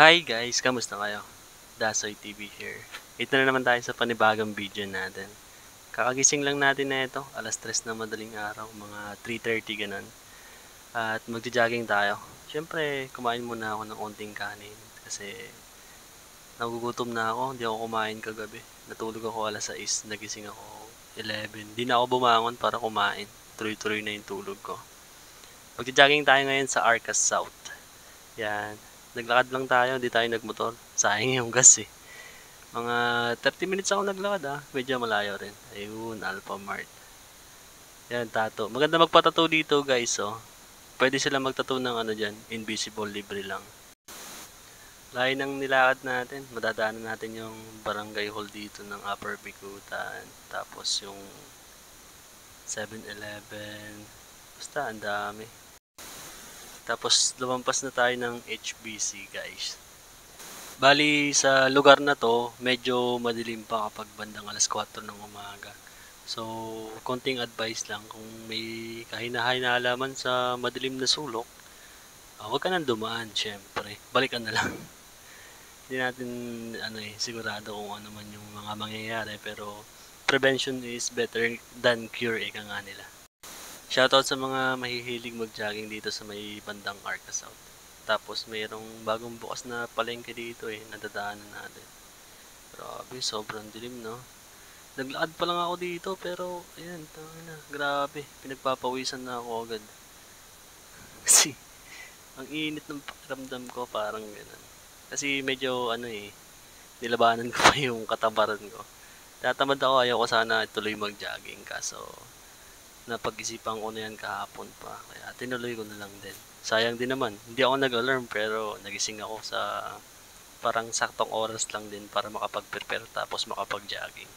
Hi guys! Kamusta kayo? Dasoy TV here. Ito na naman tayo sa panibagong video natin. Kakagising lang natin na ito, alas 3 na madaling araw, mga 3:30 ganun. At magja-jogging tayo. Siyempre, kumain muna ako ng onting kanin kasi nagugutom na ako, hindi ako kumain kagabi. Natulog ako alas 6, nagising ako 11. Di na ako bumangon para kumain. Tuloy-tuloy na yung tulog ko. Magja-jogging tayo ngayon sa Arcas South. Yan. Naglakad lang tayo, hindi tayo nagmotor. Sayang yung gas eh. Mga 30 minutes ako naglakad Medyo malayo rin. Ayun, Alphamart. Yan, tattoo. Maganda magpatattoo dito guys Pwede sila magtattoo ng dyan. Invisible, libre lang. Layo ng nilakad natin. Madadaanan natin yung barangay hall dito ng Upper Bikutan. Tapos yung 7-Eleven. Basta, ang dami. Tapos lumampas na tayo ng HBC guys. Bali sa lugar na to, medyo madilim pa kapag bandang alas 4 ng umaga. So, konting advice lang kung may kahinahay na halaman sa madilim na sulok, huwag ka nang dumaan, syempre. Balikan na lang. Hindi natin sigurado kung ano man yung mga mangyayari, pero prevention is better than cure, ika nga nila. Shoutout sa mga mahihilig mag-jogging dito sa may bandang Arcas South. Tapos mayroong bagong bukas na palengke dito nadadaanan natin. Grabe, sobrang dilim no. Naglakad pa lang ako dito pero ayan, grabe, pinagpapawisan na ako agad. Kasi ang init ng pakiramdam ko, parang ganun. Kasi medyo nilabanan ko pa yung katabaran ko. Tatamad ako, ayoko sana ituloy mag-jogging kaso napag-isipan ko na yan kahapon pa. Kaya tinuloy ko na lang din. Sayang din naman. Hindi ako nag-alarm pero nagising ako sa parang saktong oras lang din para makapag-prepare tapos makapag-jogging.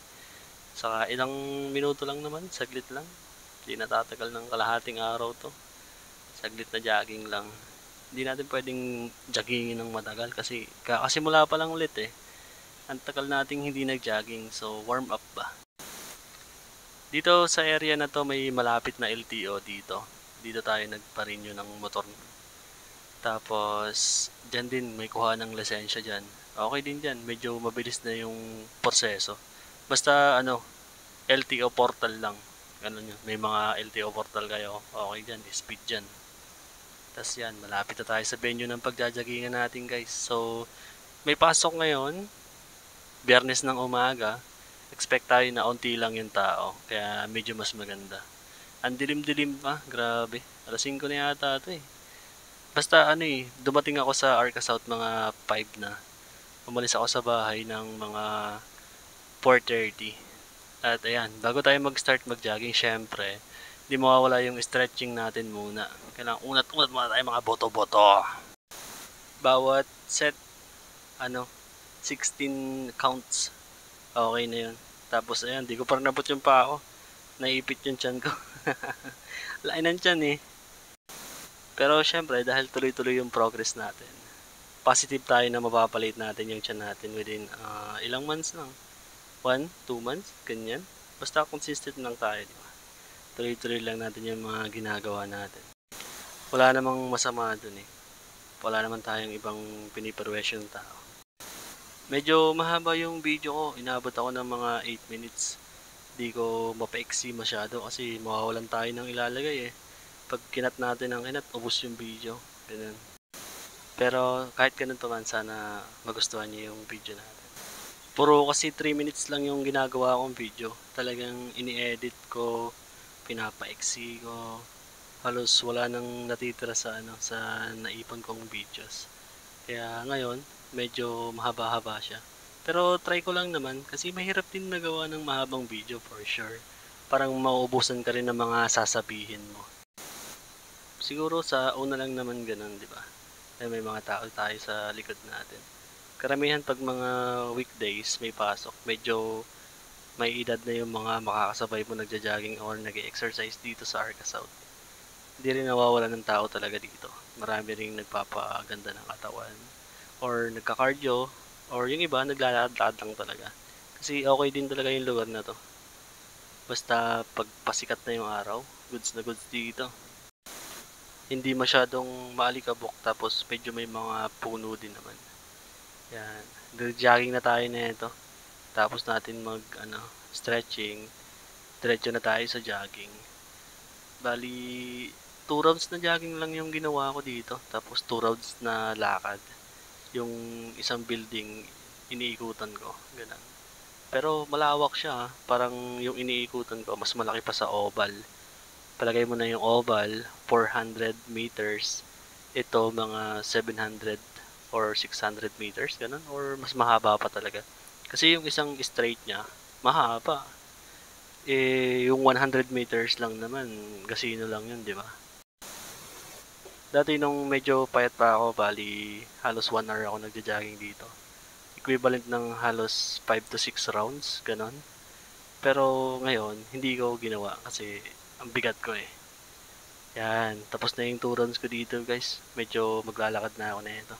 Saka ilang minuto lang naman, saglit lang. Hindi natatagal ng kalahating araw to. Saglit na jogging lang. Hindi natin pwedeng joggingin ng matagal kasi kakasimula pa lang ulit Ang tagal nating hindi nag-jogging, so warm up ba? Dito sa area na to may malapit na LTO dito. Dito tayo nagpa-renew ng motor. Tapos dyan din may kuha ng lisensya dyan. Okay din dyan, medyo mabilis na yung proseso. Basta LTO portal lang. Ganun yun. May mga LTO portal kayo. Okay dyan, speed dyan. Tapos yan, malapit na tayo sa venue ng pagjajagingan natin guys. So may pasok ngayon, Biyernes ng umaga. Expect tayo na onti lang yung tao, kaya medyo mas maganda. Ang dilim-dilim pa, grabe. Alas 5 na yata ito Basta dumating ako sa Arcas South mga 5 na. Umalis ako sa bahay ng mga 4:30. At ayan, bago tayo mag-start mag-jogging, syempre, di mawawala yung stretching natin muna. Kailangan unat-unat muna tayo mga boto-boto. Bawat set, 16 counts. Okay na yun. Tapos ayan, di ko parang nabot yung pa ako. Naipit yung tiyan ko. Lain ng tiyan Pero syempre, dahil tuloy-tuloy yung progress natin, positive tayo na mapapalit natin yung tiyan natin within ilang months lang. 1, 2 months, ganyan. Basta consistent lang tayo, di ba? Tuloy-tuloy lang natin yung mga ginagawa natin. Wala namang masama dun Wala naman tayong ibang piniperwisyo ng tao. Medyo mahaba yung video ko. Inabot ako ng mga 8 minutes. Di ko mapaiksi masyado kasi mawawalan tayo ng ilalagay Pag kinat natin ang kinat, ubos yung video. Ganun. Pero kahit ganun pa man, sana magustuhan niyo yung video natin. Puro kasi 3 minutes lang yung ginagawa kong video. Talagang ini-edit ko, pinapaiksi ko. Halos wala nang natitira sa sa naipon kong videos. Kaya ngayon, medyo mahaba-haba siya. Pero try ko lang naman kasi mahirap din magawa ng mahabang video for sure. Parang mauubusan ka rin ng mga sasabihin mo. Siguro sa una lang naman ganun, di ba? May mga tao tayo sa likod natin. Karamihan pag mga weekdays may pasok, medyo may edad na yung mga makakasabay mo nagja-jogging or nag-exercise dito sa Arcas South. Hindi rin nawawala ng tao talaga dito. Marami ring nagpapaganda ng katawan or nagka-cardio, or yung iba naglalakad-lakad lang talaga. Kasi okay din talaga yung lugar na to. Basta pag pasikat na yung araw, goods na goods dito. Hindi masyadong maalikabok tapos medyo may mga puno din naman. Yan. Jogging na tayo nito. Tapos natin mag stretching. Diretso na tayo sa jogging. Bali 2 rounds na jogging lang yung ginawa ko dito. Tapos 2 rounds na lakad. Yung isang building iniikutan ko, ganun. Pero malawak siya, parang yung iniikutan ko mas malaki pa sa oval. Palagay mo na yung oval, 400 meters. Ito mga 700 or 600 meters, ganun. Or mas mahaba pa talaga. Kasi yung isang straight niya, mahaba. Yung 100 meters lang naman, casino lang yun, di ba? Dati nung medyo payat pa ako, bali halos 1 hour ako nagja-jogging dito. Equivalent ng halos 5 to 6 rounds, ganon. Pero ngayon, hindi ko ginawa kasi ang bigat ko eh. Yan, tapos na yung 2 rounds ko dito guys. Medyo maglalakad na ako na ito.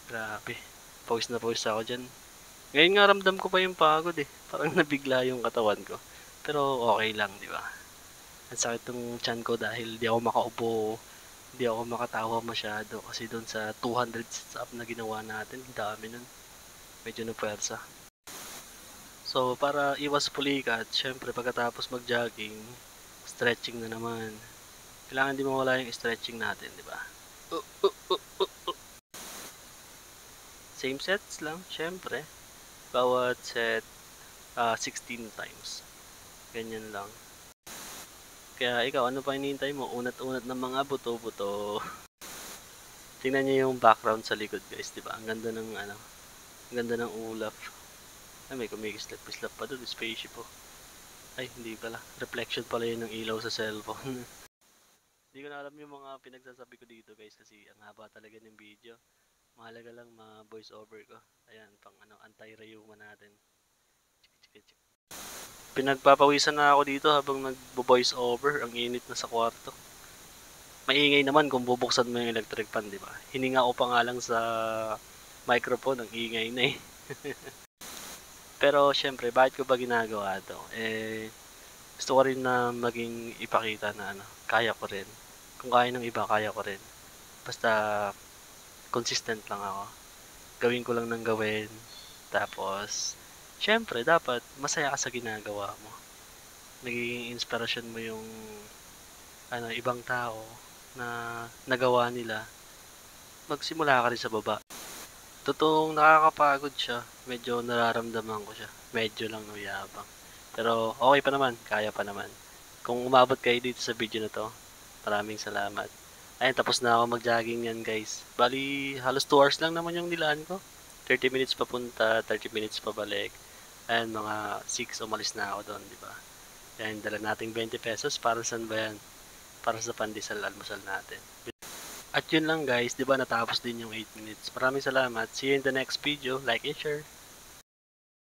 Grabe, pawis na pawis ako dyan. Ngayon nga ramdam ko pa yung pagod eh. Parang nabigla yung katawan ko. Pero okay lang, di ba? Ang sakit ng tiyan ko dahil di ako makaupo, di ako makatawa masyado kasi doon sa 200 sit up na ginawa natin, dami nun. Medyo na puwersa. So, para iwas pulikat, syempre pagkatapos mag-jogging, stretching na naman. Kailangan di mawala yung stretching natin, di ba? Same sets lang, syempre. Bawat set, 16 times. Ganyan lang. Kaya ikaw, ano pa hinihintay mo? Unat-unat ng mga buto-buto. Tingnan niyo yung background sa likod guys, di ba? Ang ganda ng ang ganda ng ulap. Ay, may kumikislap-kislap pa doon, spaceship po. Ay, hindi pala. Reflection pala yun ng ilaw sa cellphone. Hindi ko na alam yung mga pinagsasabi ko dito guys kasi ang haba talaga ng video. Mahalaga lang ma-voice over ko. Ayan, pang anti-rayuma natin. Pinagpapawisan na ako dito habang nag-voice over. Ang init na sa kwarto. Maingay naman kung bubuksan mo yung electric fan, di ba? Hininga ko pa nga lang sa microphone, ang ingay na eh. Pero syempre, bakit ko ba ginagawa to? Gusto ko rin na maging ipakita na kaya ko rin. Kung kaya ng iba, kaya ko rin. Basta consistent lang ako. Gawin ko lang ng gawin. Tapos, syempre, dapat masaya ka sa ginagawa mo. Nagiging inspirasyon mo yung ibang tao na nagawa nila. Magsimula ka rin sa baba. Totoong nakakapagod siya. Medyo nararamdaman ko siya. Medyo lang yabang. Pero okay pa naman. Kaya pa naman. Kung umabot kayo dito sa video na to, maraming salamat. Ayun, tapos na ako mag-jogging yan guys. Bali, halos 2 hours lang naman yung nilaan ko. 30 minutes papunta, 30 minutes pabalik. Ayun, mga 6 umalis na ako doon, di ba? Yan, dala nating 20 pesos. Para saan ba yan? Para sa pandesal almusal natin. At yun lang guys, di ba natapos din yung 8 minutes. Maraming salamat. See you in the next video. Like and share.